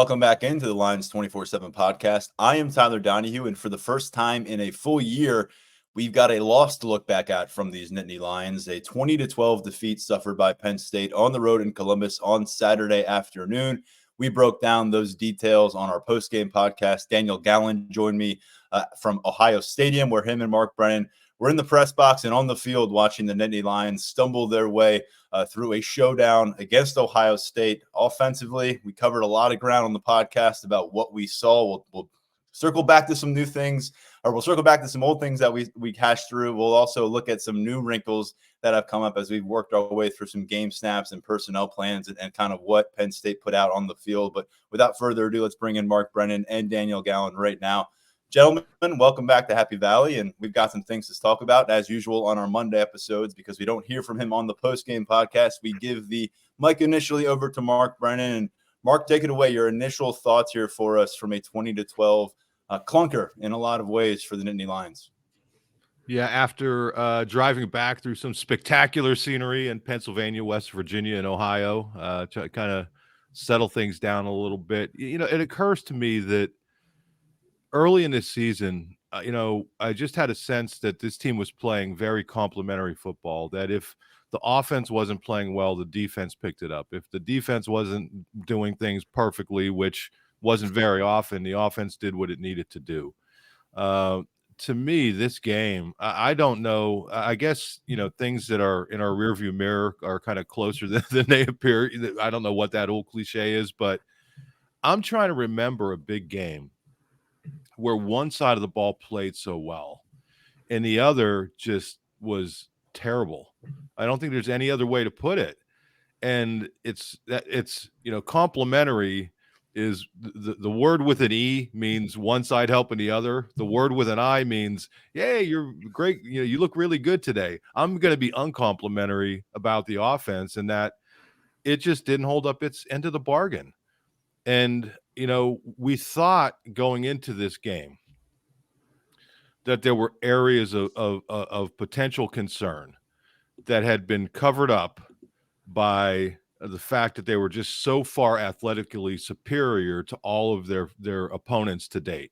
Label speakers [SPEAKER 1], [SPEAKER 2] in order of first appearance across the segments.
[SPEAKER 1] welcome back into the Lions247 Podcast. I am Tyler Donahue, and for the first time in a full year, we've got a loss to look back at from these Nittany Lions, a 20-12 defeat suffered by Penn State on the road in Columbus on Saturday afternoon. We broke down those details on our post-game podcast. Daniel Gallen joined me from Ohio Stadium, where him and Mark Brennan were in the press box and on the field watching the Nittany Lions stumble their way through a showdown against Ohio State. Offensively, we covered a lot of ground on the podcast about what we saw. We'll circle back to some new things, or we'll circle back to some old things that we hashed through. We'll also look at some new wrinkles that have come up as we've worked our way through some game snaps and personnel plans and kind of what Penn State put out on the field. But without further ado, let's bring in Mark Brennan and Daniel Gallen right now. Gentlemen, welcome back to Happy Valley, and we've got some things to talk about, as usual, on our Monday episodes, because we don't hear from him on the post-game podcast. We give the mic initially over to Mark Brennan. And Mark, take it away, your initial thoughts here for us from a 20-12 clunker in a lot of ways for the Nittany Lions.
[SPEAKER 2] Yeah, after driving back through some spectacular scenery in Pennsylvania, West Virginia, and Ohio, to kind of settle things down a little bit, it occurs to me that early in this season, I just had a sense that this team was playing very complementary football, that if the offense wasn't playing well, the defense picked it up. If the defense wasn't doing things perfectly, which wasn't very often, the offense did what it needed to do. To me, this game, I don't know. I guess, things that are in our rearview mirror are kind of closer than they appear. I don't know what that old cliche is, but I'm trying to remember a big game where one side of the ball played so well and the other just was terrible. I don't think there's any other way to put it. And it's complementary is the word with an E means one side helping the other. The word with an I means, hey, you're great. You look really good today. I'm going to be uncomplimentary about the offense and that it just didn't hold up its end of the bargain. And, we thought going into this game that there were areas of potential concern that had been covered up by the fact that they were just so far athletically superior to all of their opponents to date.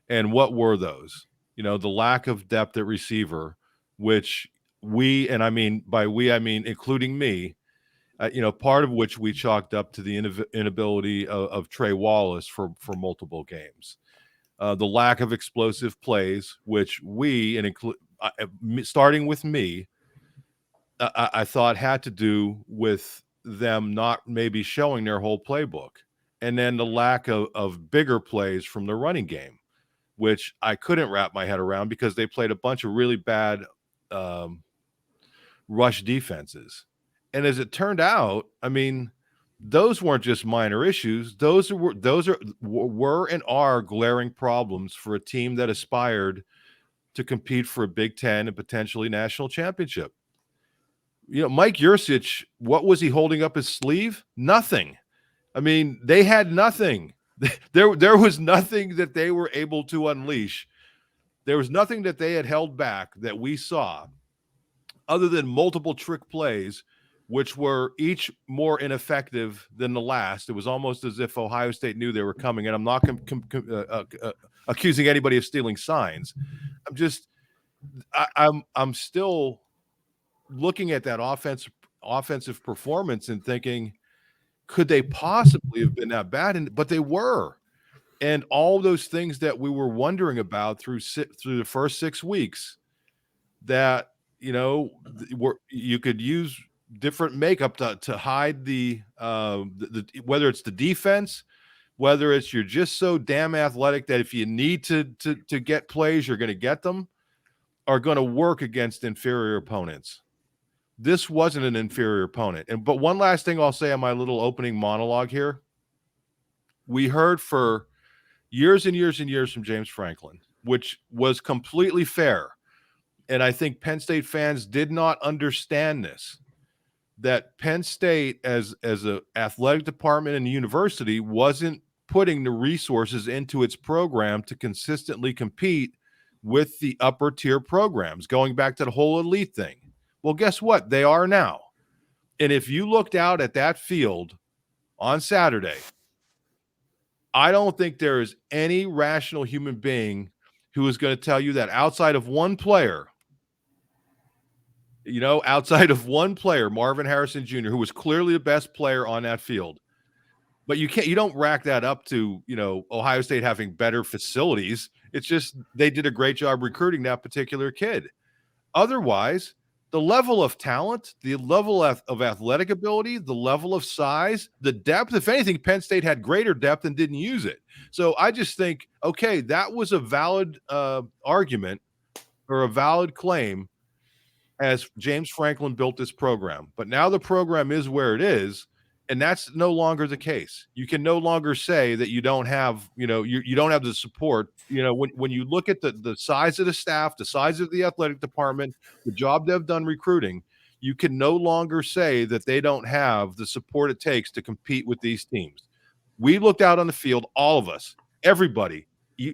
[SPEAKER 2] And what were those? The lack of depth at receiver, which and I mean by we, I mean including me, part of which we chalked up to the inability of Trey Wallace for multiple games. The lack of explosive plays, which we, and starting with me, I thought had to do with them not maybe showing their whole playbook. And then the lack of bigger plays from the running game, which I couldn't wrap my head around because they played a bunch of really bad rush defenses. And as it turned out, I mean, those weren't just minor issues. Those were and are glaring problems for a team that aspired to compete for a Big Ten and potentially national championship. Mike Yurcich, what was he holding up his sleeve? Nothing. I mean, they had nothing. There was nothing that they were able to unleash. There was nothing that they had held back that we saw other than multiple trick plays, which were each more ineffective than the last. It was almost as if Ohio State knew they were coming. And I'm not accusing anybody of stealing signs. I'm still looking at that offensive performance and thinking, could they possibly have been that bad? But they were. And all those things that we were wondering about through the first 6 weeks that, you could use different makeup to hide the whether it's the defense, whether it's you're just so damn athletic that if you need to get plays, you're going to get them, are going to work against inferior opponents. This wasn't an inferior opponent. But one last thing I'll say on my little opening monologue here. We heard for years and years and years from James Franklin, which was completely fair. And I think Penn State fans did not understand this, that Penn State as an athletic department and university wasn't putting the resources into its program to consistently compete with the upper tier programs, going back to the whole elite thing. Well, guess what? They are now. And if you looked out at that field on Saturday, I don't think there is any rational human being who is going to tell you that outside of one player, Marvin Harrison Jr., who was clearly the best player on that field. But you don't rack that up to, Ohio State having better facilities. It's just they did a great job recruiting that particular kid. Otherwise, the level of talent, the level of athletic ability, the level of size, the depth, if anything, Penn State had greater depth and didn't use it. So I just think, okay, that was a valid argument or a valid claim as James Franklin built this program. But now the program is where it is, and that's no longer the case. You can no longer say that you don't have, you don't have the support. When you look at the size of the staff, the size of the athletic department, the job they've done recruiting, you can no longer say that they don't have the support it takes to compete with these teams. We looked out on the field, all of us, everybody,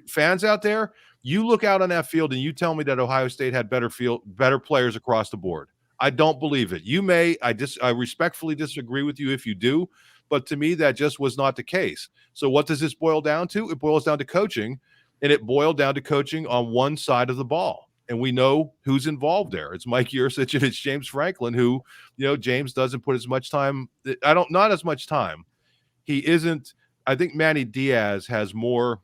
[SPEAKER 2] fans out there, you look out on that field and you tell me that Ohio State had better players across the board. I don't believe it. You may, I respectfully disagree with you if you do, but to me, that just was not the case. So what does this boil down to? It boils down to coaching, and it boiled down to coaching on one side of the ball. And we know who's involved there. It's Mike Yurcich and it's James Franklin, who, James doesn't put as much time. Not as much time. He isn't. I think Manny Diaz has more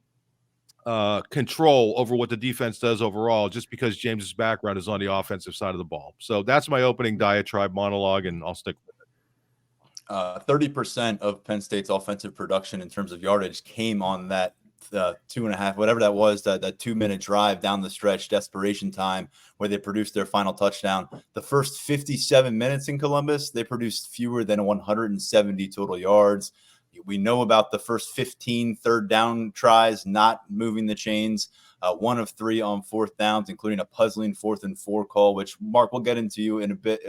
[SPEAKER 2] control over what the defense does overall, just because James's background is on the offensive side of the ball. So that's my opening diatribe monologue, and I'll stick with it.
[SPEAKER 1] 30% of Penn State's offensive production in terms of yardage came on that 2.5, whatever that was, that 2-minute drive down the stretch, desperation time, where they produced their final touchdown. The first 57 minutes in Columbus, they produced fewer than 170 total yards. We know about the first 15 third down tries, not moving the chains, 1 of 3 on fourth downs, including a puzzling 4th and 4 call, which Mark will get into you in a bit.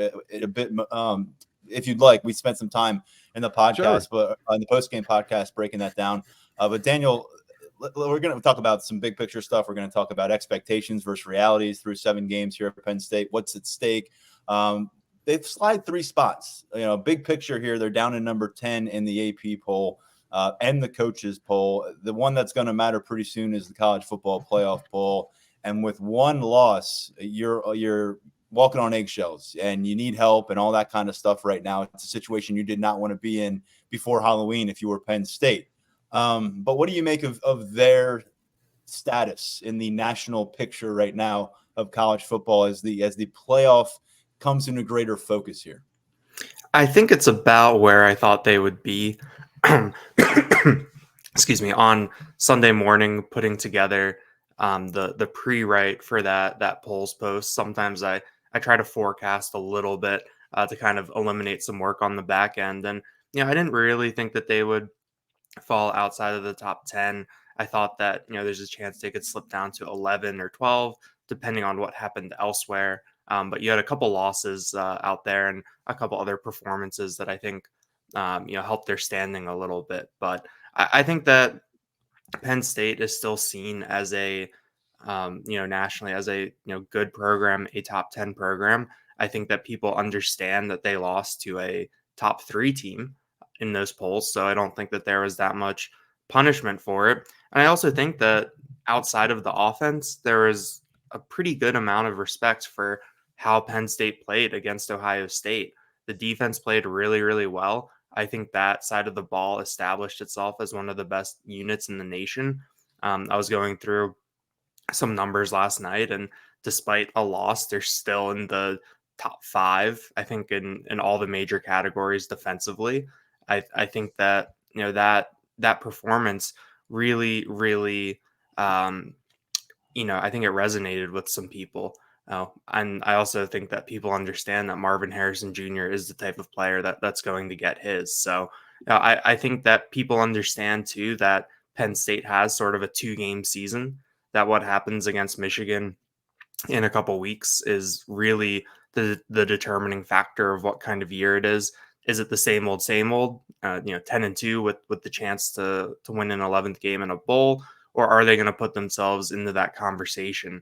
[SPEAKER 1] If you'd like, we spent some time in the podcast, but on the post-game podcast, breaking that down. But Daniel, we're going to talk about some big picture stuff. We're going to talk about expectations versus realities through 7 games here at Penn State. What's at stake? They've slid 3 spots. Big picture here. They're down in number 10 in the AP poll and the coaches poll. The one that's going to matter pretty soon is the college football playoff poll. And with 1 loss, you're walking on eggshells, and you need help and all that kind of stuff right now. It's a situation you did not want to be in before Halloween if you were Penn State. But what do you make of their status in the national picture right now of college football as the playoff comes into greater focus here?
[SPEAKER 3] I think it's about where I thought they would be excuse me, on Sunday morning, putting together the pre-write for that polls post. Sometimes I try to forecast a little bit to kind of eliminate some work on the back end. And I didn't really think that they would fall outside of the top 10. I thought that there's a chance they could slip down to 11 or 12 depending on what happened elsewhere. But you had a couple losses out there and a couple other performances that I think, helped their standing a little bit. But I think that Penn State is still seen as a, nationally as a, good program, a top 10 program. I think that people understand that they lost to a top 3 team in those polls. So I don't think that there was that much punishment for it. And I also think that outside of the offense, there was a pretty good amount of respect for how Penn State played against Ohio State. The defense played really, really well. I think that side of the ball established itself as one of the best units in the nation. I was going through some numbers last night, and despite a loss, they're still in the top 5, I think, in all the major categories defensively. I think that, that performance really, really, I think it resonated with some people. And I also think that people understand that Marvin Harrison Jr. is the type of player that's going to get his. So I think that people understand too that Penn State has sort of a 2-game season, that what happens against Michigan in a couple weeks is really the determining factor of what kind of year it is. Is it the same old, 10-2 with the chance to win an 11th game in a bowl, or are they going to put themselves into that conversation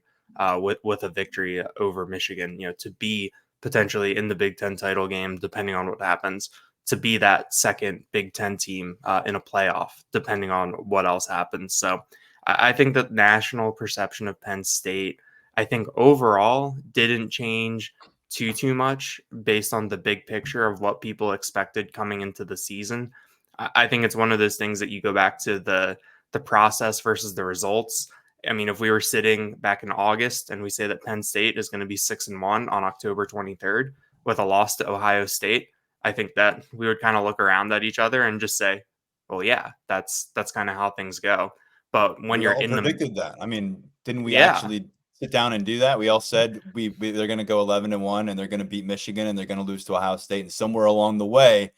[SPEAKER 3] with a victory over Michigan, to be potentially in the Big Ten title game, depending on what happens to be that second Big Ten team in a playoff, depending on what else happens. So I think that national perception of Penn State, I think overall didn't change too much based on the big picture of what people expected coming into the season. I think it's one of those things that you go back to the process versus the results. I mean, if we were sitting back in August and we say that Penn State is going to be 6-1 on October 23rd with a loss to Ohio State, I think that we would kind of look around at each other and just say, well, yeah, that's kind of how things go. But when
[SPEAKER 1] we
[SPEAKER 3] you're
[SPEAKER 1] all
[SPEAKER 3] in
[SPEAKER 1] predicted that. I mean, didn't we
[SPEAKER 3] Yeah.
[SPEAKER 1] actually sit down and do that? We all said they're going to go 11-1 and they're going to beat Michigan and they're going to lose to Ohio State. And somewhere along the way,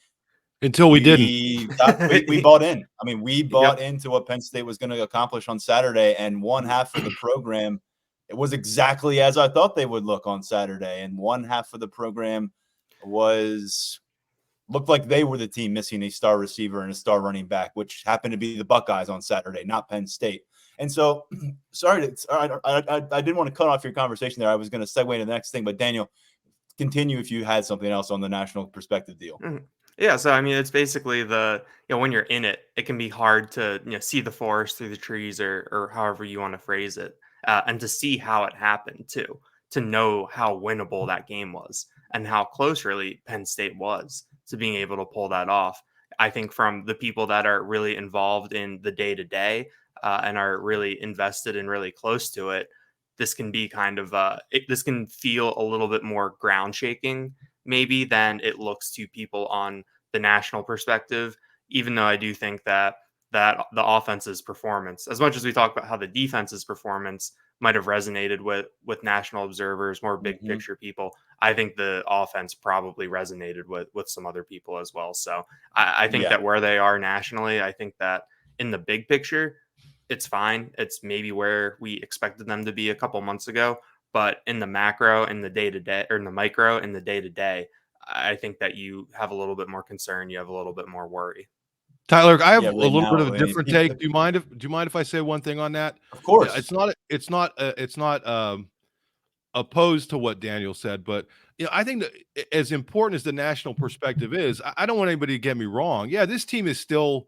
[SPEAKER 2] until we didn't.
[SPEAKER 1] We bought in. I mean, we bought into what Penn State was going to accomplish on Saturday, and one half of the program, it was exactly as I thought they would look on Saturday. And one half of the program looked like they were the team missing a star receiver and a star running back, which happened to be the Buckeyes on Saturday, not Penn State. And so, sorry, I didn't want to cut off your conversation there. I was going to segue into the next thing, but Daniel, continue if you had something else on the national perspective deal.
[SPEAKER 3] Yeah, so I mean, it's basically when you're in it, it can be hard to see the forest through the trees, or however you want to phrase it, and to see how it happened too, to know how winnable that game was and how close really Penn State was to being able to pull that off. I think from the people that are really involved in the day to day and are really invested and really close to it, this can be kind of this can feel a little bit more ground shaking maybe than it looks to people on the national perspective, even though I do think that the offense's performance, as much as we talk about how the defense's performance might have resonated with national observers, more big picture people, I think the offense probably resonated with some other people as well. So I think that where they are nationally, I think that in the big picture, it's fine. It's maybe where we expected them to be a couple months ago. But in the macro, in the day-to-day, or in the micro, in the day-to-day, I think that you have a little bit more concern. You have a little bit more worry.
[SPEAKER 2] Tyler, I have a little bit of a different take. Do you mind if I say one thing on that?
[SPEAKER 1] Of course.
[SPEAKER 2] It's not opposed to what Daniel said, but I think that as important as the national perspective is, I don't want anybody to get me wrong. Yeah, this team is still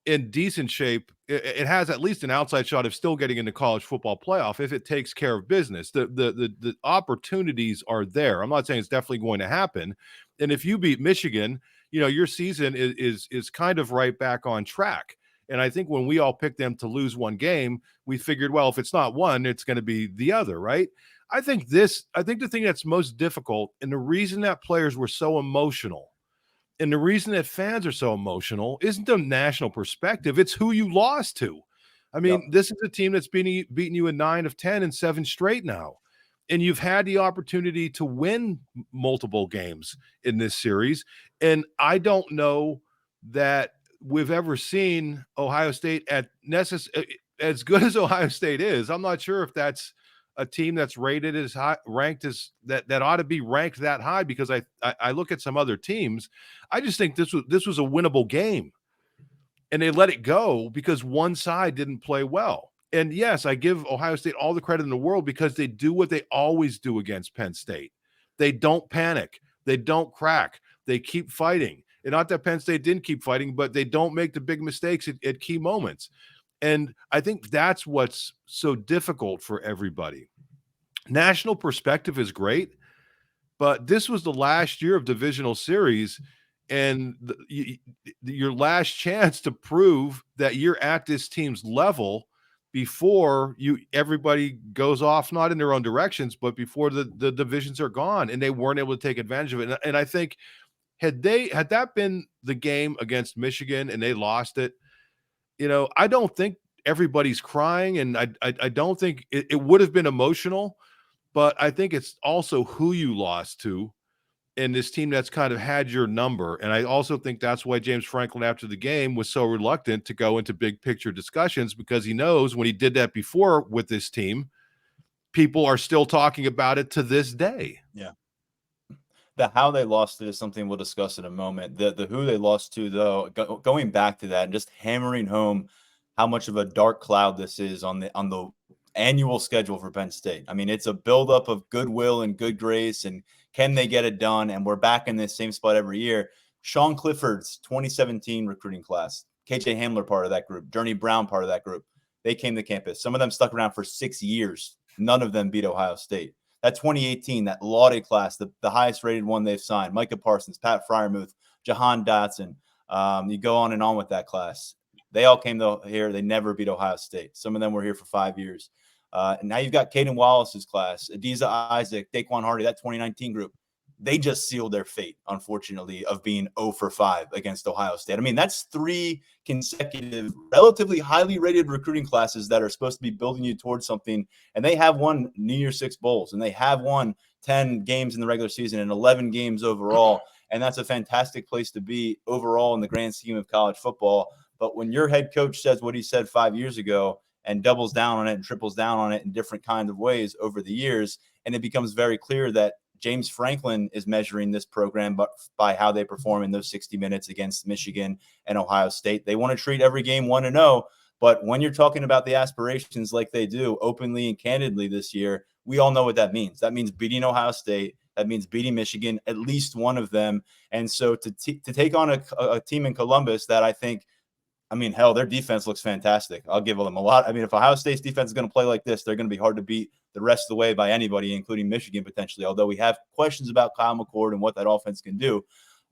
[SPEAKER 2] in decent shape. It has at least an outside shot of still getting into college football playoff if it takes care of business. The opportunities are there. I'm not saying it's definitely going to happen. And if you beat Michigan, your season is kind of right back on track. And I think when we all picked them to lose one game, we figured, well, if it's not one, it's going to be the other, right? I think the thing that's most difficult, and the reason that players were so emotional, and the reason that fans are so emotional, isn't the national perspective. It's who you lost to. I mean, This is a team that's beaten you in 9 of 10 and 7 straight now. And you've had the opportunity to win multiple games in this series. And I don't know that we've ever seen Ohio State as good as Ohio State is. I'm not sure if that's a team that's rated as high, ranked as that ought to be ranked that high, because I look at some other teams. I just think this was a winnable game, and they let it go because one side didn't play well. And yes, I give Ohio State all the credit in the world because they do what they always do against Penn State. They don't panic. They don't crack. They keep fighting. And not that Penn State didn't keep fighting, but they don't make the big mistakes at key moments. And I think that's what's so difficult for everybody. National perspective is great, but this was the last year of divisional series, and your last chance to prove that you're at this team's level before everybody goes off, not in their own directions, but before the divisions are gone, and they weren't able to take advantage of it. And I think had that been the game against Michigan and they lost it, I don't think everybody's crying, and I don't think it would have been emotional, but I think it's also who you lost to in this team that's kind of had your number. And I also think that's why James Franklin, after the game, was so reluctant to go into big picture discussions, because he knows when he did that before with this team, people are still talking about it to this day.
[SPEAKER 1] Yeah. The how they lost it is something we'll discuss in a moment. The who they lost to, though, going back to that and just hammering home how much of a dark cloud this is on the annual schedule for Penn State. I mean, it's a buildup of goodwill and good grace, and can they get it done? And we're back in this same spot every year. Sean Clifford's 2017 recruiting class, KJ Hamler part of that group, Journey Brown part of that group, they came to campus. Some of them stuck around for 6 years. None of them beat Ohio State. That 2018, that lauded class, the highest rated one they've signed, Micah Parsons, Pat Fryermuth, Jahan Dotson. You go on and on with that class. They all came here. They never beat Ohio State. Some of them were here for 5 years. And now you've got Caden Wallace's class, Adiza Isaac, Daquan Hardy, that 2019 group. They just sealed their fate, unfortunately, of being 0 for 5 against Ohio State. I mean, that's 3 consecutive, relatively highly rated recruiting classes that are supposed to be building you towards something. And they have won New Year's Six bowls, and they have won 10 games in the regular season and 11 games overall. And that's a fantastic place to be overall in the grand scheme of college football. But when your head coach says what he said 5 years ago and doubles down on it and triples down on it in different kinds of ways over the years, and it becomes very clear that James Franklin is measuring this program by how they perform in those 60 minutes against Michigan and Ohio State. They want to treat every game 1-0, but when you're talking about the aspirations like they do openly and candidly this year, we all know what that means. That means beating Ohio State. That means beating Michigan, at least one of them. And so to take on a team in Columbus that I think, I mean, hell, their defense looks fantastic. I'll give them a lot. I mean, if Ohio State's defense is going to play like this, they're going to be hard to beat the rest of the way by anybody, including Michigan potentially, although we have questions about Kyle McCord and what that offense can do.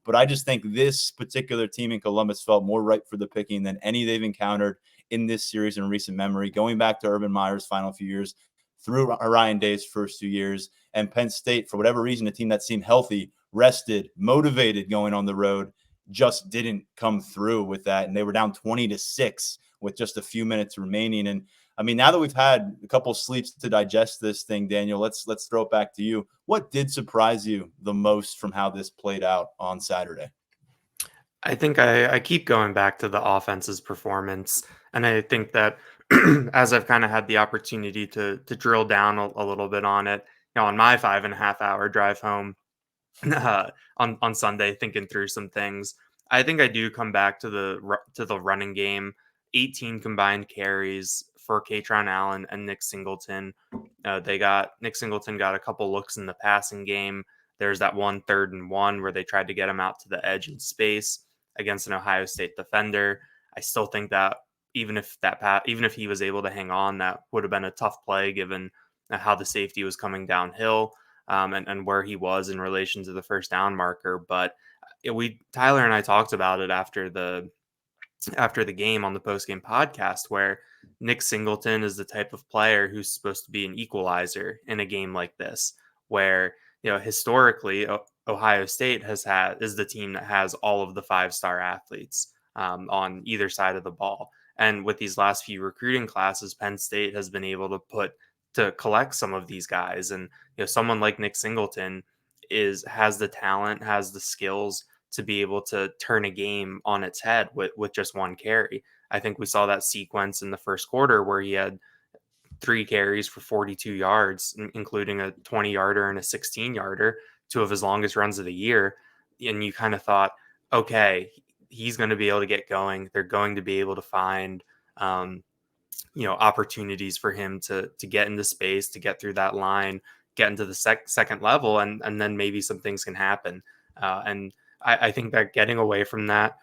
[SPEAKER 1] But I just think this particular team in Columbus felt more ripe for the picking than any they've encountered in this series in recent memory, going back to Urban Meyer's final few years, through Ryan Day's first 2 years, and Penn State, for whatever reason, a team that seemed healthy, rested, motivated going on the road, just didn't come through with that. And they were down 20-6 with just a few minutes remaining. And I mean, now that we've had a couple sleeps to digest this thing, Daniel, let's throw it back to you. What did surprise you the most from how this played out on Saturday?
[SPEAKER 3] I think I keep going back to the offense's performance. And I think that as I've kind of had the opportunity to drill down a little bit on it, on my 5.5 hour drive home on Sunday, thinking through some things, I think I do come back to the running game. 18 combined carries for Katron Allen and Nick Singleton. Nick Singleton got a couple looks in the passing game. There's that 1 3rd and 1 where they tried to get him out to the edge in space against an Ohio State defender. I still think that even if he was able to hang on, that would have been a tough play given how the safety was coming downhill and where he was in relation to the first down marker. But Tyler and I talked about it after the game on the post-game podcast, where Nick Singleton is the type of player who's supposed to be an equalizer in a game like this, where, historically Ohio State is the team that has all of the 5-star athletes on either side of the ball. And with these last few recruiting classes, Penn State has been able to collect some of these guys. And, someone like Nick Singleton has the talent, has the skills to be able to turn a game on its head with just 1 carry. I think we saw that sequence in the first quarter where he had 3 carries for 42 yards, including a 20-yarder and a 16-yarder, 2 of his longest runs of the year. And you kind of thought, okay, he's going to be able to get going. They're going to be able to find, opportunities for him to get into space, to get through that line, get into the second level, and then maybe some things can happen. And I think that getting away from that,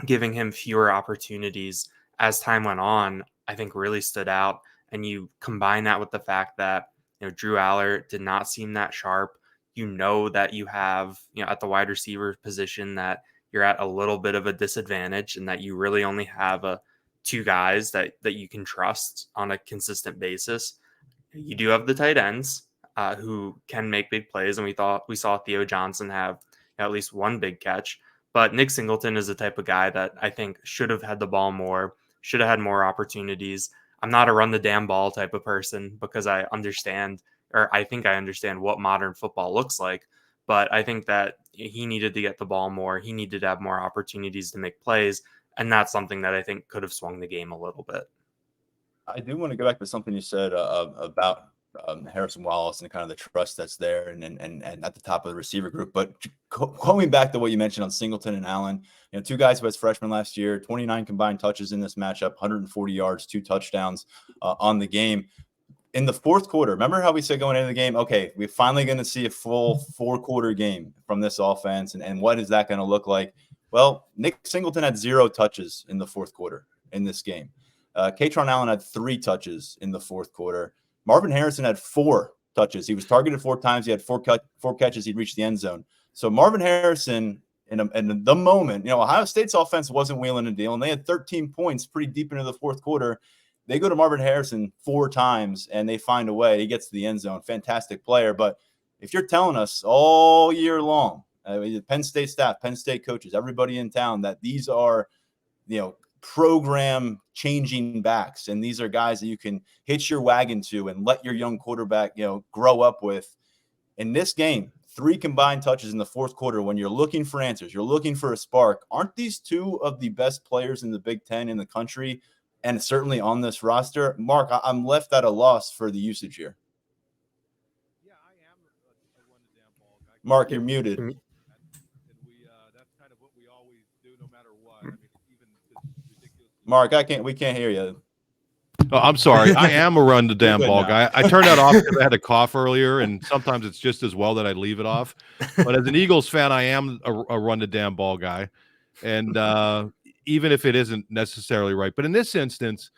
[SPEAKER 3] giving him fewer opportunities as time went on, I think really stood out. And you combine that with the fact that, Drew Aller did not seem that sharp. That you have, at the wide receiver position, that you're at a little bit of a disadvantage and that you really only have 2 guys that you can trust on a consistent basis. You do have the tight ends who can make big plays. And we saw Theo Johnson have at least 1 big catch. But Nick Singleton is the type of guy that I think should have had the ball more, should have had more opportunities. I'm not a run the damn ball type of person because I think I understand what modern football looks like. But I think that he needed to get the ball more. He needed to have more opportunities to make plays. And that's something that I think could have swung the game a little bit.
[SPEAKER 1] I do want to go back to something you said about Harrison Wallace and kind of the trust that's there and at the top of the receiver group. But going back to what you mentioned on Singleton and Allen, 2 guys who was freshmen last year, 29 combined touches in this matchup, 140 yards, 2 touchdowns on the game. in the fourth quarter, remember how we said going into the game, okay, we're finally going to see a full 4-quarter game from this offense, and what is that going to look like? Well, Nick Singleton had 0 touches in the fourth quarter in this game. Katron Allen had 3 touches in the fourth quarter. Marvin Harrison had 4 touches. He was targeted 4 times. He had 4 catches. He'd reached the end zone. So Marvin Harrison, in the moment, Ohio State's offense wasn't wheeling and dealing. They had 13 points pretty deep into the fourth quarter. They go to Marvin Harrison 4 times, and they find a way. He gets to the end zone. Fantastic player. But if you're telling us all year long, Penn State staff, Penn State coaches, everybody in town, that these are, program changing backs, and these are guys that you can hitch your wagon to and let your young quarterback, grow up with. In this game, 3 combined touches in the fourth quarter. When you're looking for answers, you're looking for a spark. Aren't these 2 of the best players in the Big Ten in the country? And certainly on this roster? Mark, I'm left at a loss for the usage here.
[SPEAKER 2] Yeah, I am a run the damn ball guy.
[SPEAKER 1] Mark, you're muted.
[SPEAKER 2] And that's kind of what we always do, no matter what. I mean, even ridiculous.
[SPEAKER 1] Mark, we can't hear you.
[SPEAKER 2] Oh, I'm sorry. I am a run the damn ball guy. I turned that off because I had a cough earlier, and sometimes it's just as well that I leave it off. But as an Eagles fan, I am a run the damn ball guy. And even if it isn't necessarily right. But in this instance,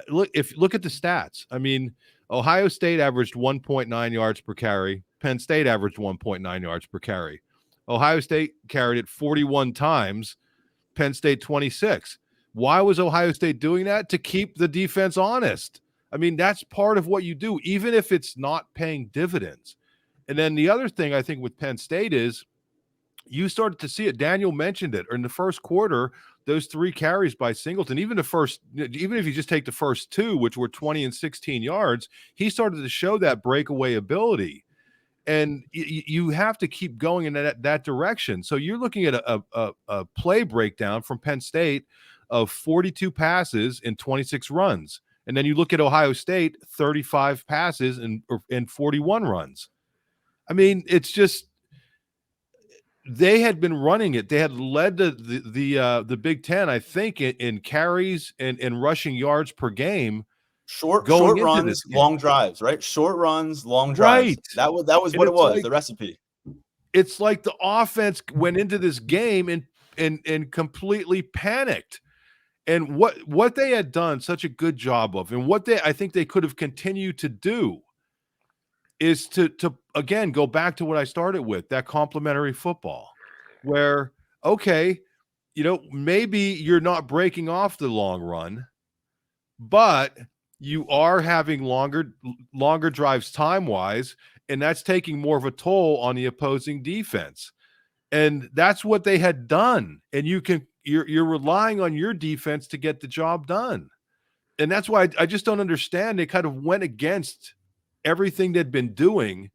[SPEAKER 2] look at the stats. I mean, Ohio State averaged 1.9 yards per carry. Penn State averaged 1.9 yards per carry. Ohio State carried it 41 times. Penn State 26. Why was Ohio State doing that? To keep the defense honest. I mean, that's part of what you do, even if it's not paying dividends. And then the other thing I think with Penn State is you started to see it. Daniel mentioned it. Or in the first quarter, those 3 carries by Singleton, even if you just take the first 2, which were 20 and 16 yards, he started to show that breakaway ability. And you have to keep going in that direction. So you're looking at a play breakdown from Penn State of 42 passes and 26 runs. And then you look at Ohio State, 35 passes and 41 runs. I mean, it's just, they had been running it. They had led the Big Ten, I think, in carries and rushing yards per game.
[SPEAKER 1] Short runs, long drives, right? Short runs, long drives. Right. That was what it was, the recipe.
[SPEAKER 2] It's like the offense went into this game and completely panicked. And what they had done such a good job of, and I think they could have continued to do, is to again go back to what I started with, that complementary football, where maybe you're not breaking off the long run, but you are having longer drives time-wise, and that's taking more of a toll on the opposing defense. And that's what they had done. And you're relying on your defense to get the job done. And that's why I just don't understand. They kind of went against everything they'd been doing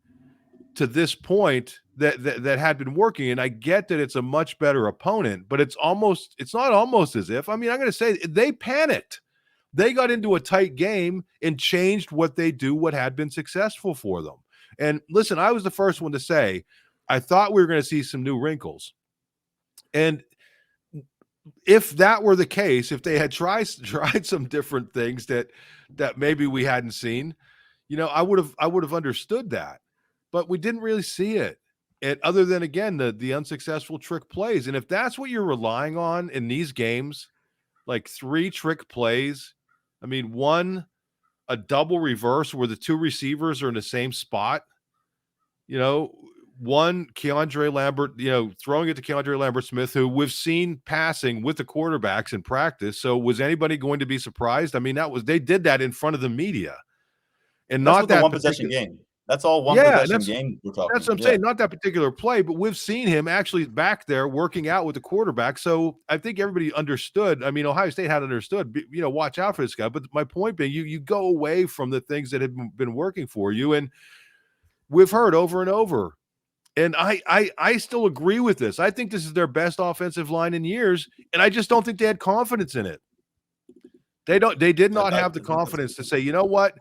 [SPEAKER 2] to this point that had been working. And I get that it's a much better opponent, but it's not almost as if, I'm going to say they panicked. They got into a tight game and changed what they do, what had been successful for them. And listen, I was the first one to say, I thought we were going to see some new wrinkles. And if that were the case, if they had tried some different things that maybe we hadn't seen, I would have understood that. But we didn't really see it. And other than, again, the unsuccessful trick plays. And if that's what you're relying on in these games, like 3 trick plays, I mean, one, a double reverse where the 2 receivers are in the same spot, one, Keandre Lambert, throwing it to Keandre Lambert-Smith, who we've seen passing with the quarterbacks in practice. So was anybody going to be surprised? I mean, they did that in front of the media. And
[SPEAKER 1] that's
[SPEAKER 2] not that
[SPEAKER 1] one possession game. That's all one possession game we're talking.
[SPEAKER 2] That's what I'm saying. Not that particular play, but we've seen him actually back there working out with the quarterback. So I think everybody understood. I mean, Ohio State had understood, watch out for this guy. But my point being, you go away from the things that have been working for you. And we've heard over and over. And I still agree with this. I think this is their best offensive line in years. And I just don't think they had confidence in it. They did not have the confidence to say, you know what?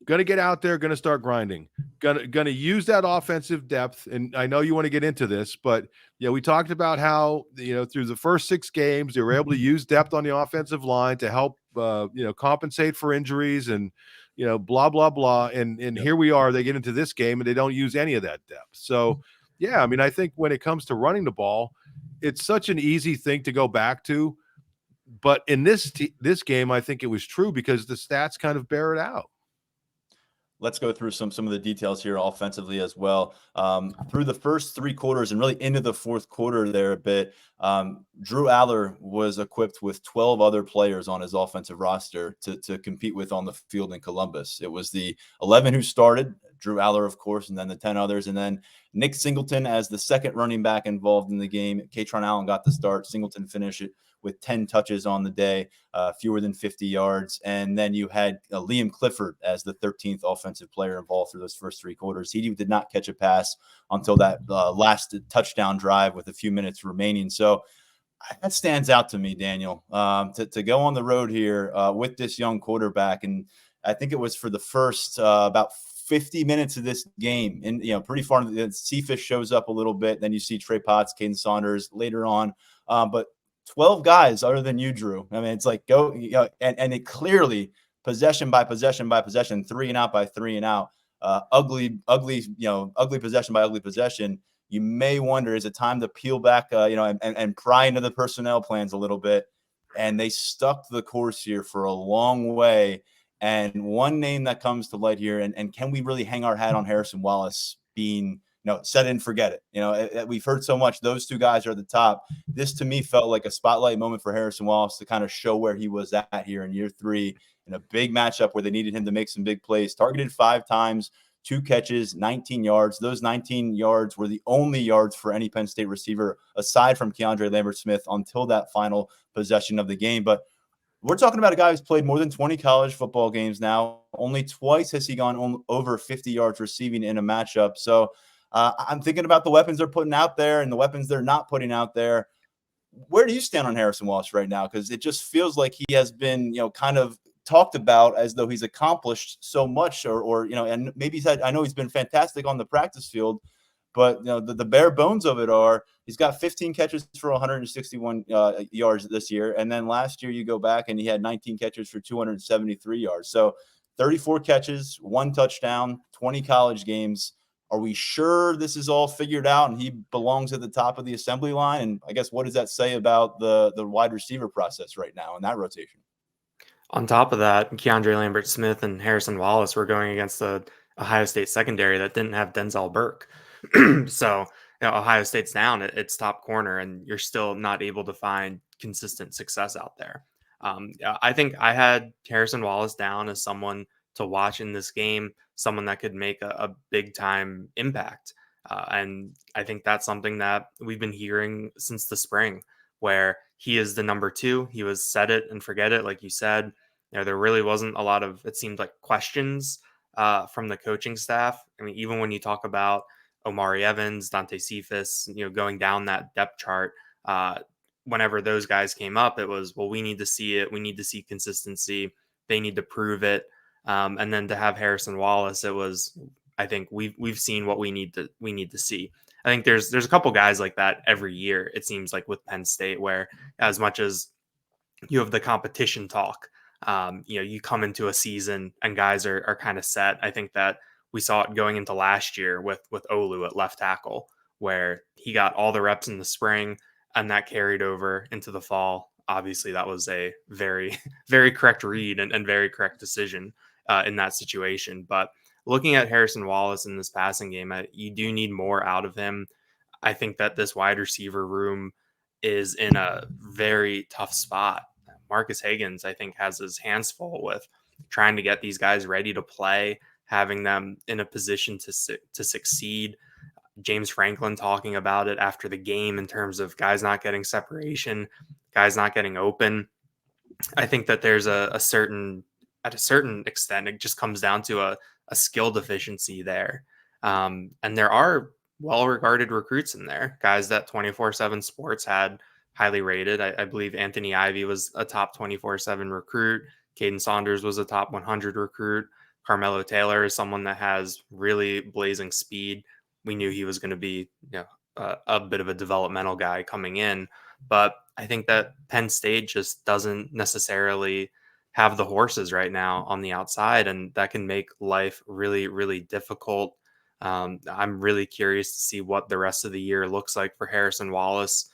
[SPEAKER 2] Going to get out there, going to start grinding, going to use that offensive depth. And I know you want to get into this, but yeah, we talked about how, through the first 6 games, they were able to use depth on the offensive line to help, compensate for injuries and, blah, blah, blah. And here we are, they get into this game and they don't use any of that depth. So yeah, I mean, I think when it comes to running the ball, it's such an easy thing to go back to, but in this game, I think it was true because the stats kind of bear it out.
[SPEAKER 1] Let's go through some of the details here offensively as well. Through the first 3 quarters and really into the fourth quarter there a bit, Drew Aller was equipped with 12 other players on his offensive roster to compete with on the field in Columbus. It was the 11 who started, Drew Aller, of course, and then the 10 others. And then Nick Singleton as the second running back involved in the game. Katron Allen got the start. Singleton finished it with 10 touches on the day, fewer than 50 yards. And then you had Liam Clifford as the 13th offensive player involved through those first 3 quarters. He did not catch a pass until that last touchdown drive with a few minutes remaining. So that stands out to me, Daniel, to go on the road here with this young quarterback. And I think it was for the first about 50 minutes of this game, and pretty far. Cephas shows up a little bit. Then you see Trey Potts, Caden Saunders later on, but 12 guys other than you, Drew. I mean, it's like go, and it clearly possession by possession by possession, 3 and out by 3 and out, ugly possession by ugly possession. You may wonder, is it time to peel back, and pry into the personnel plans a little bit? And they stuck to the course here for a long way. And one name that comes to light here, and can we really hang our hat on Harrison Wallace being, set it and forget it? We've heard so much. Those 2 guys are at the top. This to me felt like a spotlight moment for Harrison Wallace to kind of show where he was at here in year 3 in a big matchup where they needed him to make some big plays. Targeted 5 times, 2 catches, 19 yards. Those 19 yards were the only yards for any Penn State receiver aside from Keandre Lambert-Smith until that final possession of the game. But we're talking about a guy who's played more than 20 college football games now. Only twice has he gone over 50 yards receiving in a matchup. So I'm thinking about the weapons they're putting out there and the weapons they're not putting out there. Where do you stand on Harrison Wallace right now? Because it just feels like he has been, kind of talked about as though he's accomplished so much, or and maybe I know he's been fantastic on the practice field, but the bare bones of it are he's got 15 catches for 161 yards this year, and then last year you go back and he had 19 catches for 273 yards. So 34 catches, 1 touchdown, 20 college games. Are we sure this is all figured out and he belongs at the top of the assembly line? And I guess what does that say about the wide receiver process right now in that rotation?
[SPEAKER 3] On top of that, Keandre Lambert-Smith and Harrison Wallace were going against the Ohio State secondary that didn't have Denzel Burke. So Ohio State's down at its top corner, and you're still not able to find consistent success out there. I think I had Harrison Wallace down as someone to watch in this game, someone that could make a big time impact. And I think that's something that we've been hearing since the spring, where he is the number 2. He was set it and forget it. Like you said, there really wasn't a lot of, it seemed like, questions from the coaching staff. I mean, even when you talk about Omari Evans, Dante Cephas, going down that depth chart, whenever those guys came up, it was, well, we need to see it. We need to see consistency. They need to prove it. And then to have Harrison Wallace, it was, I think we've seen what we need to see. I think there's a couple guys like that every year, it seems like, with Penn State, where as much as you have the competition talk, you come into a season and guys are kind of set. I think that we saw it going into last year with Olu at left tackle, where he got all the reps in the spring and that carried over into the fall. Obviously, that was a very, very correct read and very correct decision in that situation. But looking at Harrison Wallace in this passing game, you do need more out of him. I think that this wide receiver room is in a very tough spot. Marcus Higgins, I think, has his hands full with trying to get these guys ready to play, having them in a position to succeed. James Franklin talking about it after the game in terms of guys not getting separation, guys not getting open. I think that there's at a certain extent, it just comes down to a skill deficiency there. And there are well-regarded recruits in there, guys that 247 Sports had highly rated. I believe Anthony Ivy was a top 247 recruit. Caden Saunders was a top 100 recruit. Carmelo Taylor is someone that has really blazing speed. We knew he was going to be, a bit of a developmental guy coming in, but I think that Penn State just doesn't necessarily have the horses right now on the outside, and that can make life really, really difficult. I'm really curious to see what the rest of the year looks like for Harrison Wallace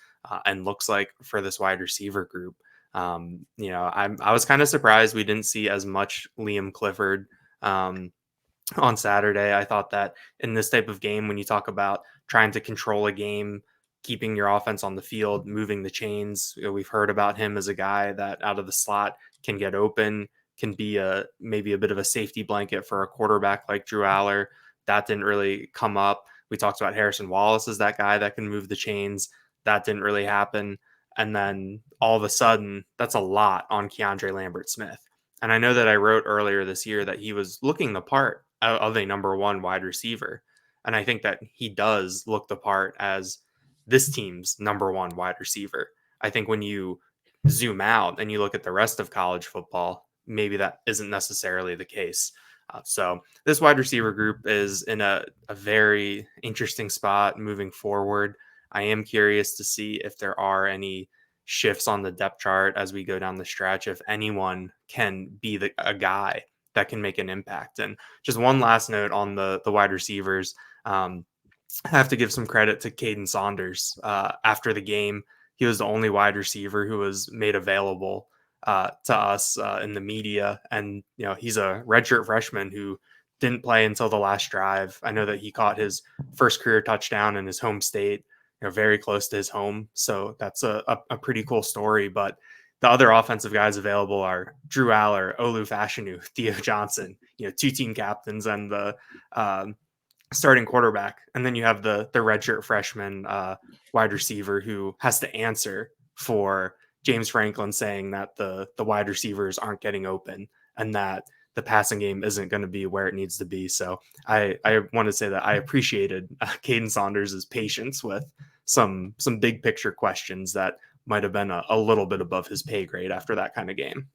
[SPEAKER 3] and looks like for this wide receiver group. I was kind of surprised we didn't see as much Liam Clifford on Saturday. I thought that in this type of game, when you talk about trying to control a game, keeping your offense on the field, moving the chains, we've heard about him as a guy that out of the slot can get open, can be maybe a bit of a safety blanket for a quarterback like Drew Aller. That didn't really come up. We talked about Harrison Wallace as that guy that can move the chains. That didn't really happen. And then all of a sudden, that's a lot on Keandre Lambert-Smith. And I know that I wrote earlier this year that he was looking the part of a number one wide receiver. And I think that he does look the part as this team's number one wide receiver. I think when you zoom out and you look at the rest of college football, maybe that isn't necessarily the case. So this wide receiver group is in a very interesting spot moving forward. I am curious to see if there are any shifts on the depth chart as we go down the stretch, if anyone can be a guy that can make an impact. And just one last note on the wide receivers. I have to give some credit to Caden Saunders. After the game, he was the only wide receiver who was made available to us in the media. And, he's a redshirt freshman who didn't play until the last drive. I know that he caught his first career touchdown in his home state, very close to his home. So that's a pretty cool story. But the other offensive guys available are Drew Aller, Olu Fashanu, Theo Johnson, two team captains and the starting quarterback. And then you have the redshirt freshman wide receiver who has to answer for James Franklin saying that the wide receivers aren't getting open and that the passing game isn't going to be where it needs to be. So I want to say that I appreciated Caden Saunders' patience with some big picture questions that might have been a little bit above his pay grade after that kind of game.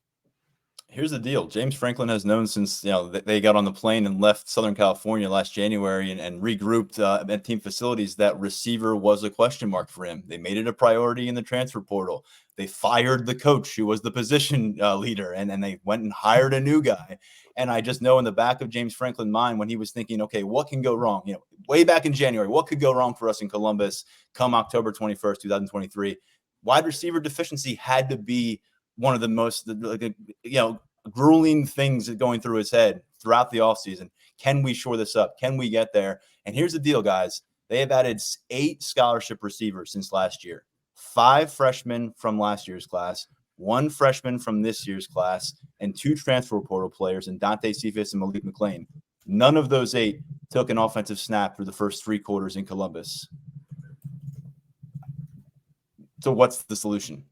[SPEAKER 1] Here's the deal. James Franklin has known since they got on the plane and left Southern California last January and regrouped at team facilities that receiver was a question mark for him. They made it a priority in the transfer portal. They fired the coach who was the position leader, and they went and hired a new guy. And I just know in the back of James Franklin's mind when he was thinking, okay, what can go wrong? Way back in January, what could go wrong for us in Columbus come October 21st, 2023? Wide receiver deficiency had to be one of the most, grueling things going through his head throughout the offseason. Can we shore this up? Can we get there? And here's the deal, guys. They have added 8 scholarship receivers since last year. 5 freshmen from last year's class, 1 freshman from this year's class, and 2 transfer portal players in Dante Cephas and Malik McLean. None of those 8 took an offensive snap through the first 3 quarters in Columbus. So what's the solution?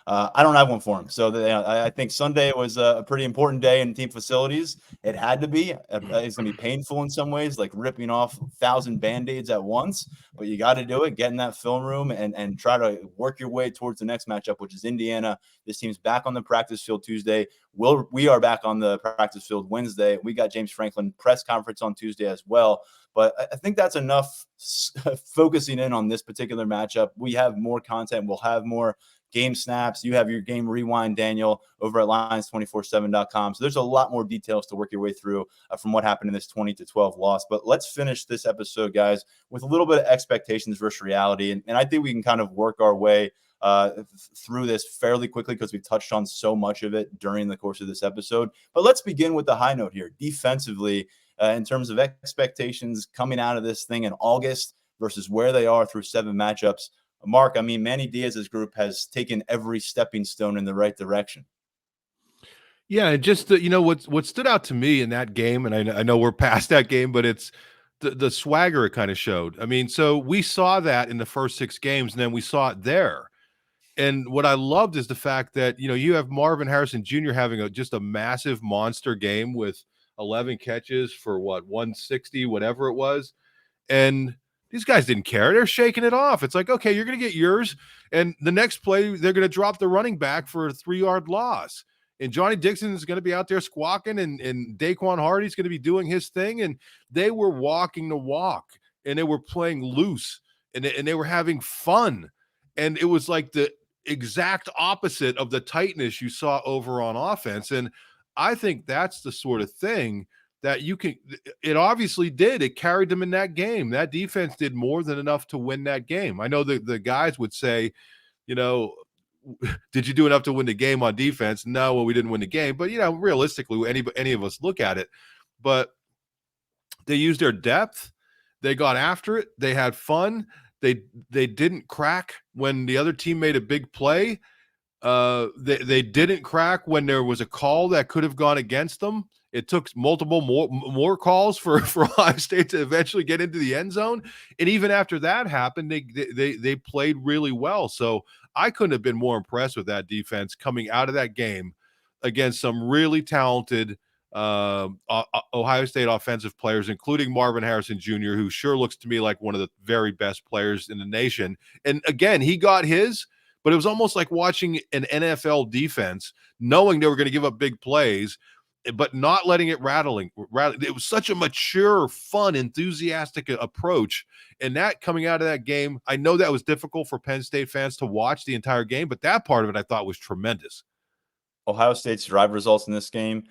[SPEAKER 1] I don't have one for him. So I think Sunday was a pretty important day in team facilities. It had to be. It's going to be painful in some ways, like ripping off 1,000 Band-Aids at once. But you got to do it. Get in that film room and try to work your way towards the next matchup, which is Indiana. This team's back on the practice field Tuesday. We are back on the practice field Wednesday. We got James Franklin press conference on Tuesday as well. But I think that's enough focusing in on this particular matchup. We have more content. We'll have more game snaps. You have your game rewind, Daniel, over at Lions247.com. So there's a lot more details to work your way through from what happened in this 20-12 loss. But let's finish this episode, guys, with a little bit of expectations versus reality. And I think we can kind of work our way through this fairly quickly because we touched on so much of it during the course of this episode. But let's begin with the high note here. Defensively, in terms of expectations coming out of this thing in August versus where they are through 7 matchups. Mark, Manny Diaz's group has taken every stepping stone in the right direction.
[SPEAKER 2] Yeah, just what stood out to me in that game, and I know we're past that game, but it's the swagger it kind of showed. So we saw that in the first 6 games, and then we saw it there. And what I loved is the fact that you have Marvin Harrison Jr. having just a massive monster game with 11 catches for 160, whatever it was. And these guys didn't care. They're shaking it off. It's like, okay, you're going to get yours. And the next play, they're going to drop the running back for a 3-yard loss. and Johnny Dixon is going to be out there squawking, and Daquan Hardy's going to be doing his thing. And they were walking the walk, and they were playing loose, and they were having fun. And it was like the exact opposite of the tightness you saw over on offense. And I think that's the sort of thing that it obviously did. It carried them in that game. That defense did more than enough to win that game. I know the guys would say, did you do enough to win the game on defense? No, well, we didn't win the game. But, realistically, any of us look at it. But they used their depth. They got after it. They had fun. They didn't crack when the other team made a big play. They didn't crack when there was a call that could have gone against them. It took multiple more calls for Ohio State to eventually get into the end zone. And even after that happened, they played really well. So I couldn't have been more impressed with that defense coming out of that game against some really talented Ohio State offensive players, including Marvin Harrison Jr., who sure looks to me like one of the very best players in the nation. And again, he got his, but it was almost like watching an NFL defense, knowing they were going to give up big plays, but not letting it rattle. It was such a mature, fun, enthusiastic approach. And that coming out of that game, I know that was difficult for Penn State fans to watch the entire game, but that part of it I thought was tremendous.
[SPEAKER 1] Ohio State's drive results in this game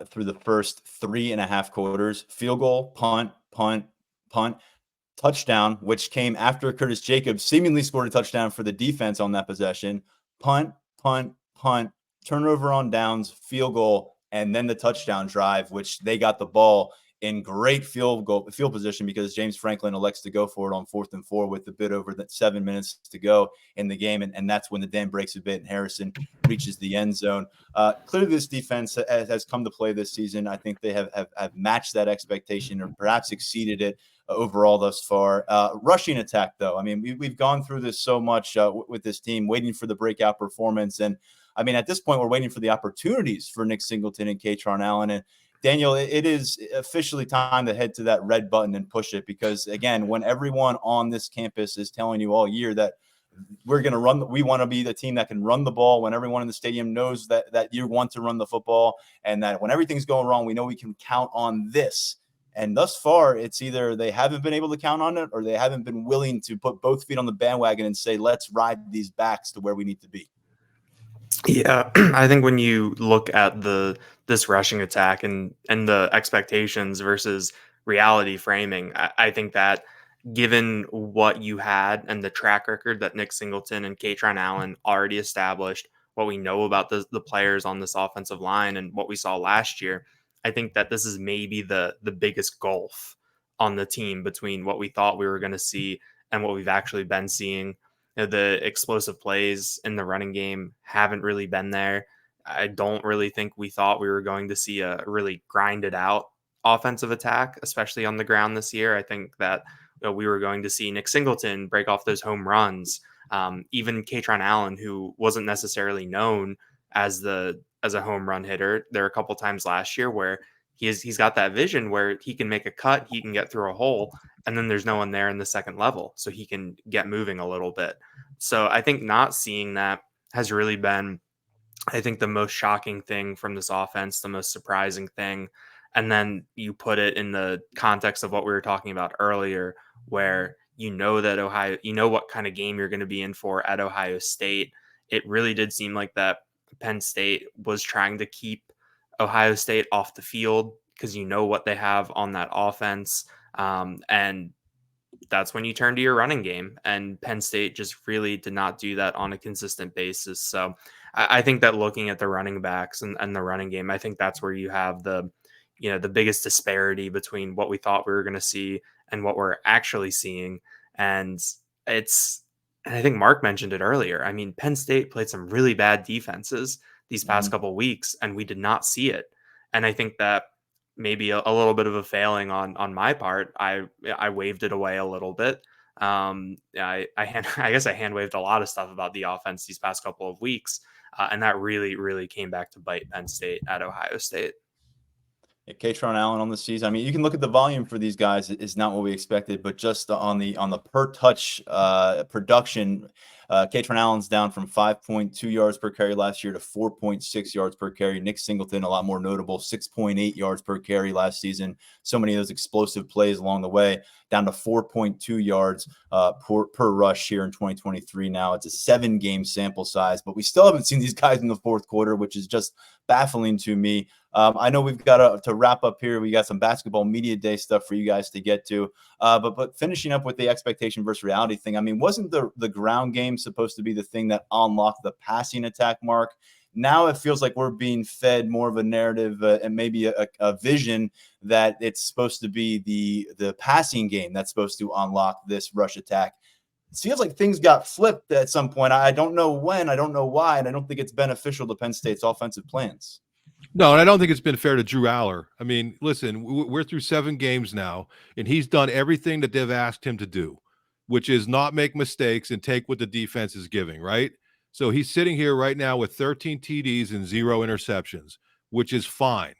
[SPEAKER 1] through the first 3.5 quarters: field goal, punt, touchdown, which came after Curtis Jacobs seemingly scored a touchdown for the defense on that possession, punt, turnover on downs, field goal, and then the touchdown drive, which they got the ball in great field position because James Franklin elects to go for it on 4th and 4 with a bit over 7 minutes to go in the game. And that's when the dam breaks a bit and Harrison reaches the end zone. Clearly, this defense has come to play this season. I think they have matched that expectation or perhaps exceeded it overall thus far. Rushing attack, though. I mean, we've gone through this so much with this team, waiting for the breakout performance. And I mean, at this point, we're waiting for the opportunities for Nick Singleton and Kaytron Allen. And Daniel, it is officially time to head to that red button and push it, because again, when everyone on this campus is telling you all year that we're going to we want to be the team that can run the ball, when everyone in the stadium knows that you want to run the football, and that when everything's going wrong, we know we can count on this. And thus far, it's either they haven't been able to count on it or they haven't been willing to put both feet on the bandwagon and say, let's ride these backs to where we need to be.
[SPEAKER 3] Yeah, I think when you look at this rushing attack and the expectations versus reality framing, I think that given what you had and the track record that Nick Singleton and Kaytron Allen already established, what we know about the players on this offensive line and what we saw last year, I think that this is maybe the biggest gulf on the team between what we thought we were going to see and what we've actually been seeing. The explosive plays in the running game haven't really been there. I don't really think we thought we were going to see a really grinded out offensive attack, especially on the ground this year. I think that we were going to see Nick Singleton break off those home runs. Even Kaytron Allen, who wasn't necessarily known as a home run hitter, there were a couple times last year where he's got that vision where he can make a cut, he can get through a hole, and then there's no one there in the second level, so he can get moving a little bit. So I think not seeing that has really been, I think, the most shocking thing from this offense, the most surprising thing. And then you put it in the context of what we were talking about earlier, where that you know what kind of game you're going to be in for at Ohio State. It really did seem like that Penn State was trying to keep Ohio State off the field because you know what they have on that offense. And that's when you turn to your running game. And Penn State just really did not do that on a consistent basis. So I think that looking at the running backs and the running game, I think that's where you have the biggest disparity between what we thought we were going to see and what we're actually seeing. And I think Mark mentioned it earlier. I mean, Penn State played some really bad defenses these past couple of weeks, and we did not see it. And I think that maybe a little bit of a failing on my part. I waved it away a little bit. I guess I hand waved a lot of stuff about the offense these past couple of weeks. And that really, really came back to bite Penn State at Ohio State.
[SPEAKER 1] Yeah, Katron Allen on the season. I mean, you can look at the volume for these guys is not what we expected, but just on the per touch production, Katron Allen's down from 5.2 yards per carry last year to 4.6 yards per carry. Nick Singleton, a lot more notable, 6.8 yards per carry last season. So many of those explosive plays along the way, down to 4.2 yards per rush here in 2023. Now it's a 7-game sample size, but we still haven't seen these guys in the fourth quarter, which is just baffling to me. I know we've got to wrap up here. We got some basketball media day stuff for you guys to get to. But finishing up with the expectation versus reality thing, I mean, wasn't the ground game supposed to be the thing that unlocked the passing attack, Mark? Now it feels like we're being fed more of a narrative and maybe a vision that it's supposed to be the passing game that's supposed to unlock this rush attack. It feels like things got flipped at some point. I don't know when, I don't know why, and I don't think it's beneficial to Penn State's offensive plans.
[SPEAKER 2] No, and I don't think it's been fair to Drew Aller. I mean, listen, we're through 7 games now, and he's done everything that they've asked him to do, which is not make mistakes and take what the defense is giving, right? So he's sitting here right now with 13 TDs and 0 interceptions, which is fine.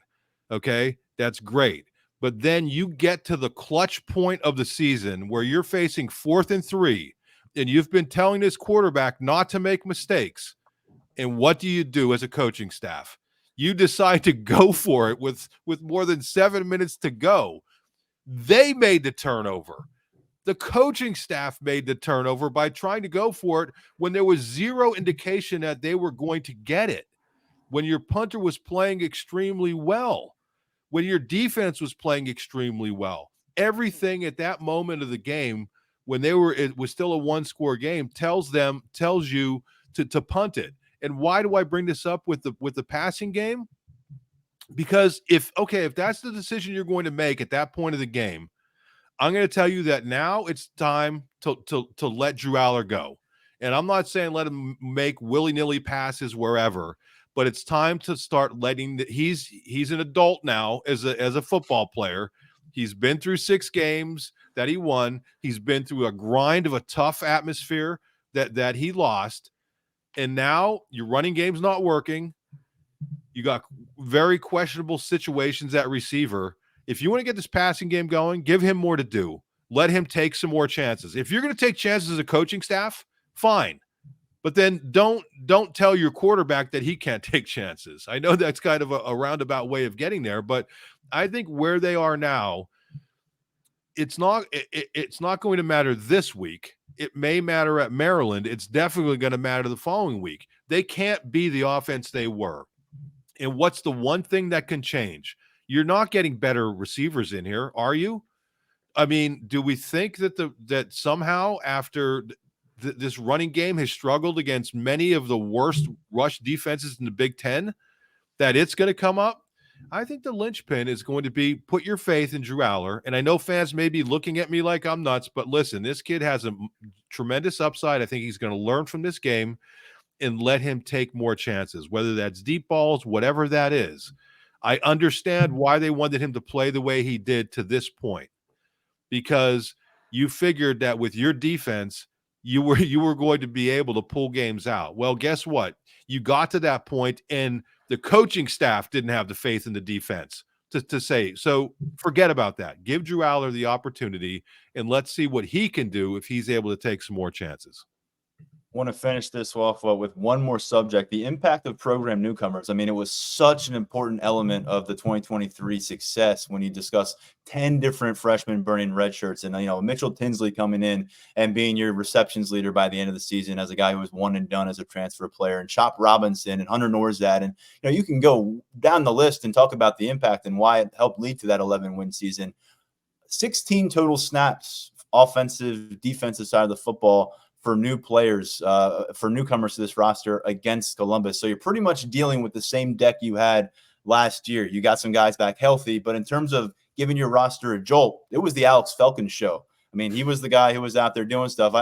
[SPEAKER 2] Okay, that's great. But then you get to the clutch point of the season where you're facing 4th and 3, and you've been telling this quarterback not to make mistakes. And what do you do as a coaching staff? You decide to go for it with more than 7 minutes to go. They made the turnover. The coaching staff made the turnover by trying to go for it when there was zero indication that they were going to get it. When your punter was playing extremely well, when your defense was playing extremely well, everything at that moment of the game, when it was still a 1-score game, tells you to punt it. And why do I bring this up with the passing game? Because if that's the decision you're going to make at that point of the game, I'm going to tell you that now it's time to let Drew Aller go. And I'm not saying let him make willy-nilly passes wherever, but it's time to start letting he's an adult now as a football player. He's been through 6 games that he won. He's been through a grind of a tough atmosphere that he lost. And now your running game's not working. You got very questionable situations at receiver. If you want to get this passing game going, give him more to do. Let him take some more chances. If you're going to take chances as a coaching staff, fine. But then don't tell your quarterback that he can't take chances. I know that's kind of a roundabout way of getting there, but I think where they are now, it's not going to matter this week. It may matter at Maryland. It's definitely going to matter the following week. They can't be the offense they were. And what's the one thing that can change? You're not getting better receivers in here, are you? I mean, do we think that somehow after this running game has struggled against many of the worst rush defenses in the Big Ten, that it's going to come up? I think the linchpin is going to be put your faith in Drew Aller. And I know fans may be looking at me like I'm nuts, but listen, this kid has a tremendous upside. I think he's going to learn from this game and let him take more chances, whether that's deep balls, whatever that is. I understand why they wanted him to play the way he did to this point, because you figured that with your defense, you were going to be able to pull games out. Well, guess what? You got to that point, and the coaching staff didn't have the faith in the defense to say, so forget about that. Give Drew Aller the opportunity, and let's see what he can do if he's able to take some more chances.
[SPEAKER 1] Want to finish this off with one more subject, the impact of program newcomers. I mean, it was such an important element of the 2023 success when you discuss 10 different freshmen burning red shirts, and Mitchell Tinsley coming in and being your receptions leader by the end of the season as a guy who was one and done as a transfer player, and Chop Robinson and Hunter Norzad. And you can go down the list and talk about the impact and why it helped lead to that 11-win season. 16 total snaps, offensive, defensive side of the football for new players, for newcomers to this roster against Columbus. So you're pretty much dealing with the same deck you had last year. You got some guys back healthy, but in terms of giving your roster a jolt, it was the Alex Felkin show. I mean, he was the guy who was out there doing stuff.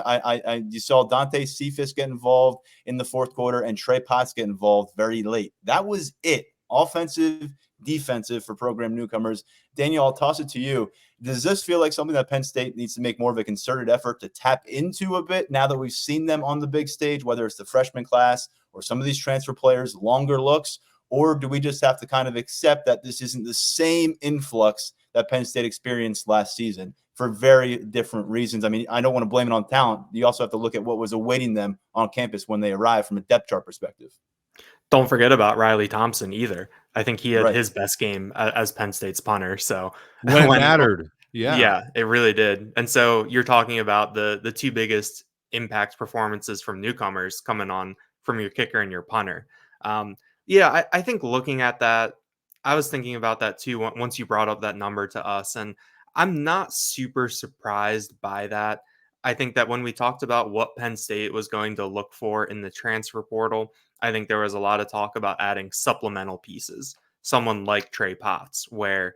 [SPEAKER 1] You saw Dante Cephas get involved in the fourth quarter and Trey Potts get involved very late. That was it. Offensive, defensive for program newcomers. Daniel, I'll toss it to you. Does this feel like something that Penn State needs to make more of a concerted effort to tap into a bit now that we've seen them on the big stage, whether it's the freshman class or some of these transfer players, longer looks? Or do we just have to kind of accept that this isn't the same influx that Penn State experienced last season for very different reasons? I mean, I don't want to blame it on talent. You also have to look at what was awaiting them on campus when they arrived from a depth chart perspective.
[SPEAKER 3] Don't forget about Riley Thompson either. I think he had
[SPEAKER 1] Right.
[SPEAKER 3] his best game as Penn State's punter. So
[SPEAKER 2] when it mattered.
[SPEAKER 3] Yeah, it really did. And so you're talking about the two biggest impact performances from newcomers coming on from your kicker and your punter. I think looking at that, I was thinking about that too once you brought up that number to us. And I'm not super surprised by that. I think that when we talked about what Penn State was going to look for in the transfer portal, I think there was a lot of talk about adding supplemental pieces. Someone like Trey Potts, where,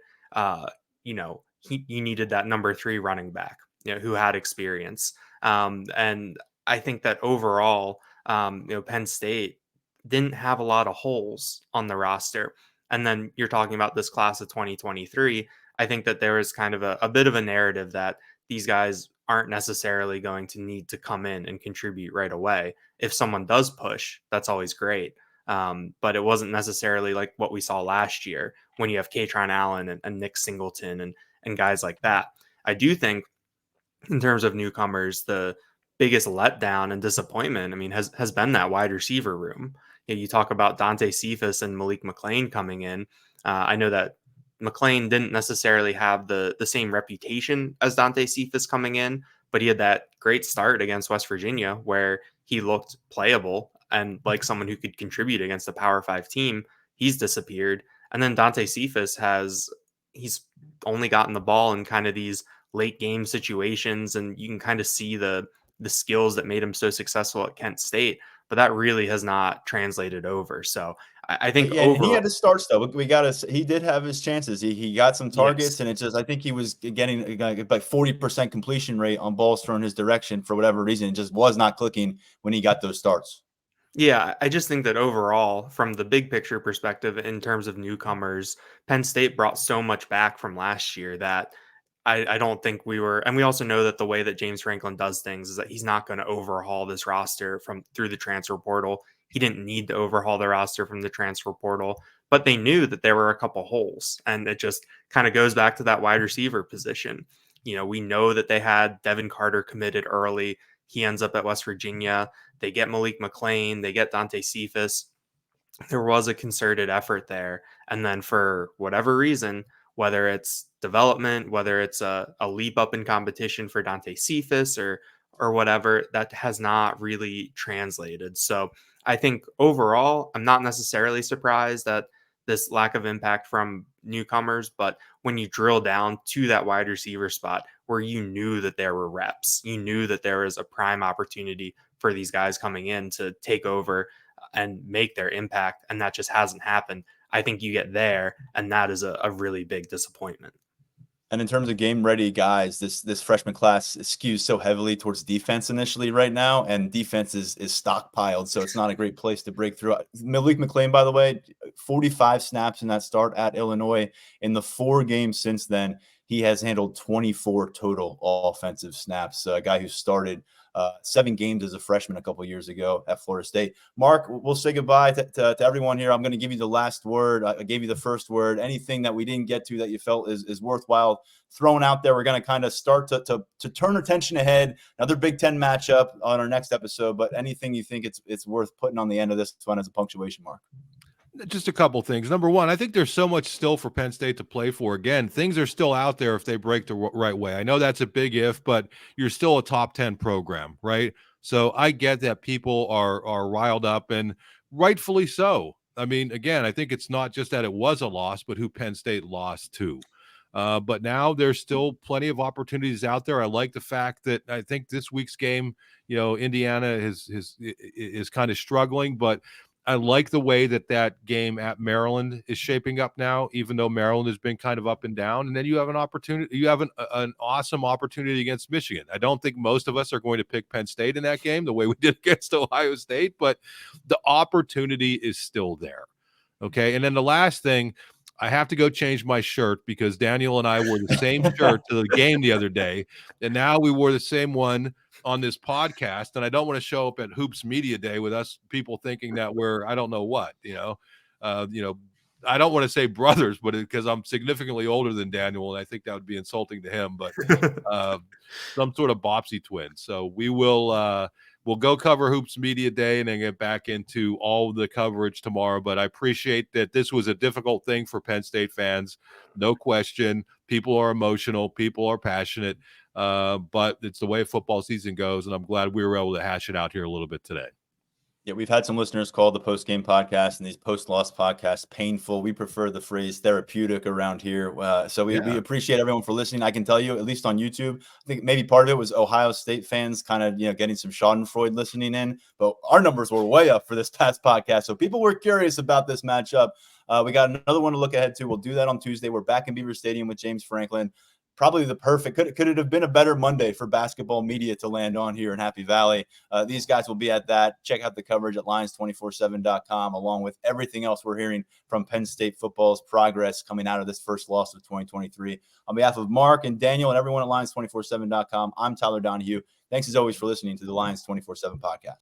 [SPEAKER 3] he needed that number 3 running back, who had experience. And I think that overall, Penn State didn't have a lot of holes on the roster. And then you're talking about this class of 2023. I think that there is kind of a bit of a narrative that these guys aren't necessarily going to need to come in and contribute right away. If someone does push, that's always great. But it wasn't necessarily like what we saw last year when you have Katron Allen and Nick Singleton and guys like that. I do think in terms of newcomers, the biggest letdown and disappointment, has been that wide receiver room. You talk about Dante Cephas and Malik McClain coming in. I know that McClain didn't necessarily have the same reputation as Dante Cephas coming in, but he had that great start against West Virginia where he looked playable and like someone who could contribute against a Power 5 team. He's disappeared. And then Dante Cephas he's only gotten the ball in kind of these late game situations, and you can kind of see the skills that made him so successful at Kent State, but that really has not translated over. So I think
[SPEAKER 1] he had his starts though. He did have his chances. He got some targets,
[SPEAKER 3] yes.
[SPEAKER 1] and it's just I think he was getting like 40% completion rate on balls thrown his direction for whatever reason. It just was not clicking when he got those starts.
[SPEAKER 3] Yeah, I just think that overall, from the big picture perspective, in terms of newcomers, Penn State brought so much back from last year that I don't think we were, and we also know that the way that James Franklin does things is that he's not going to overhaul this roster through the transfer portal. He didn't need to overhaul the roster from the transfer portal, but they knew that there were a couple holes, and it just kind of goes back to that wide receiver position. We know that they had Devin Carter committed early. He ends up at West Virginia. They get Malik McClain. They get Dante Cephas. There was a concerted effort there. And then for whatever reason, whether it's development, whether it's a leap up in competition for Dante Cephas or whatever, that has not really translated. So I think overall, I'm not necessarily surprised that this lack of impact from newcomers, but when you drill down to that wide receiver spot where you knew that there were reps, you knew that there was a prime opportunity for these guys coming in to take over and make their impact, and that just hasn't happened. I think you get there, and that is a really big disappointment.
[SPEAKER 1] And in terms of game ready guys, this freshman class skews so heavily towards defense initially right now, and defense is stockpiled, so it's not a great place to break through. Malik McClain, by the way, 45 snaps in that start at Illinois. In the 4 games since then, he has handled 24 total offensive snaps. A guy who started 7 games as a freshman a couple of years ago at Florida State. Mark, we'll say goodbye to everyone here. I'm going to give you the last word. I gave you the first word. Anything that we didn't get to that you felt is worthwhile thrown out there? We're going to kind of start to turn attention ahead. Another Big Ten matchup on our next episode, but anything you think it's worth putting on the end of this one as a punctuation mark?
[SPEAKER 2] Just a couple things. Number one, I think there's so much still for Penn State to play for. Again, things are still out there if they break the right way. I know that's a big if, but you're still a top 10 program, right? So I get that people are riled up, and rightfully so. I mean, again, I think it's not just that it was a loss, but who Penn State lost to. But now there's still plenty of opportunities out there. I like the fact that I think this week's game, Indiana is kind of struggling, but I like the way that game at Maryland is shaping up now, even though Maryland has been kind of up and down. And then you have an opportunity. You have an awesome opportunity against Michigan. I don't think most of us are going to pick Penn State in that game the way we did against Ohio State, but the opportunity is still there. Okay. And then the last thing, I have to go change my shirt because Daniel and I wore the same shirt to the game the other day. And now we wore the same one on this podcast, and I don't want to show up at Hoops Media Day with us people thinking that we're I don't know what, I don't want to say brothers, but because I'm significantly older than Daniel, and I think that would be insulting to him, but some sort of Bopsy twin. So we'll go cover Hoops Media Day and then get back into all the coverage tomorrow. But I appreciate that this was a difficult thing for Penn State fans. No question. People are emotional. People are passionate. But it's the way football season goes, and I'm glad we were able to hash it out here a little bit today.
[SPEAKER 1] Yeah, we've had some listeners call the post-game podcast and these post-loss podcasts painful. We prefer the phrase therapeutic around here. So we appreciate everyone for listening. I can tell you, at least on YouTube, I think maybe part of it was Ohio State fans kind of, getting some Schadenfreude listening in. But our numbers were way up for this past podcast. So people were curious about this matchup. We got another one to look ahead to. We'll do that on Tuesday. We're back in Beaver Stadium with James Franklin. Probably the perfect, could it have been a better Monday for basketball media to land on here in Happy Valley? These guys will be at that. Check out the coverage at Lions247.com, along with everything else we're hearing from Penn State football's progress coming out of this first loss of 2023. On behalf of Mark and Daniel and everyone at Lions247.com, I'm Tyler Donahue. Thanks as always for listening to the Lions247 podcast.